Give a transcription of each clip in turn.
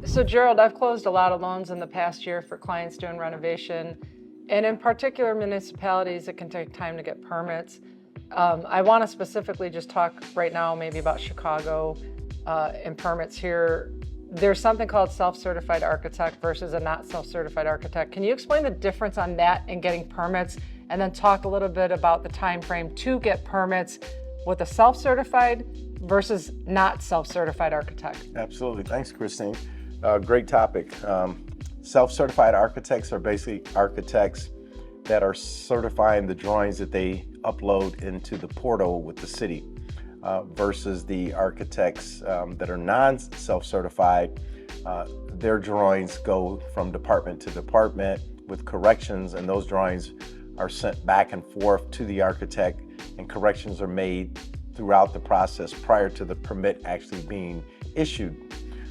So Gerald, I've closed a lot of loans in the past year for clients doing renovation, and in particular municipalities, it can take time to get permits. I want to specifically just talk right now maybe about Chicago and permits here. There's something called self-certified architect versus a not self-certified architect. Can you explain the difference on that and getting permits, and then talk a little bit about the time frame to get permits with a self-certified versus not self-certified architect? Absolutely. Thanks, Christine. Great topic. Self-certified architects are basically architects that are certifying the drawings that they upload into the portal with the city versus the architects that are non-self-certified. Their drawings go from department to department with corrections, and those drawings are sent back and forth to the architect, and corrections are made throughout the process prior to the permit actually being issued.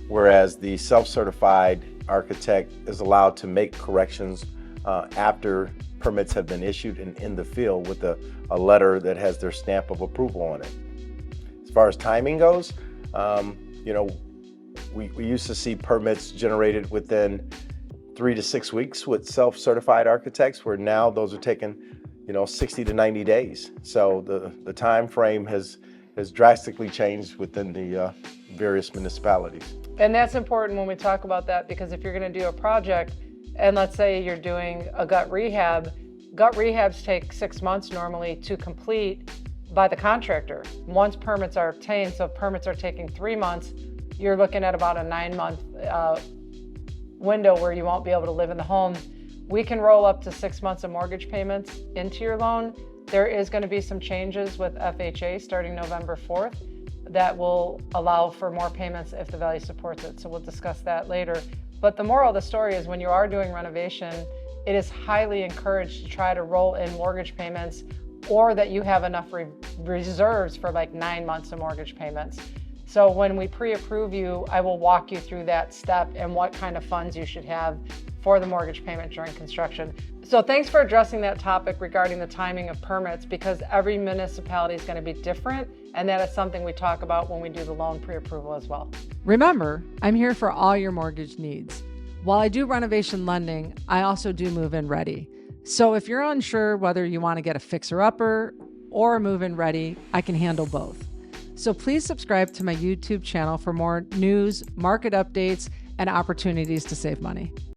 Whereas the self-certified architect is allowed to make corrections after permits have been issued and in the field with a letter that has their stamp of approval on it. As far as timing goes, we used to see permits generated within 3 to 6 weeks with self-certified architects, where now those are taking 60 to 90 days. So the time frame has drastically changed within the various municipalities. And that's important when we talk about that, because if you're going to do a project, and let's say you're doing a gut rehabs take 6 months normally to complete by the contractor. Once permits are obtained, so if permits are taking 3 months, you're looking at about a 9-month window where you won't be able to live in the home. We can roll up to 6 months of mortgage payments into your loan. There is going to be some changes with FHA starting November 4th that will allow for more payments if the value supports it. So we'll discuss that later. But the moral of the story is, when you are doing renovation, it is highly encouraged to try to roll in mortgage payments, or that you have enough reserves for like 9 months of mortgage payments. So when we pre-approve you, I will walk you through that step and what kind of funds you should have for the mortgage payment during construction. So thanks for addressing that topic regarding the timing of permits, because every municipality is going to be different, and that is something we talk about when we do the loan pre-approval as well. Remember, I'm here for all your mortgage needs. While I do renovation lending, I also do move-in ready. So if you're unsure whether you want to get a fixer-upper or a move-in ready, I can handle both. So please subscribe to my YouTube channel for more news, market updates, and opportunities to save money.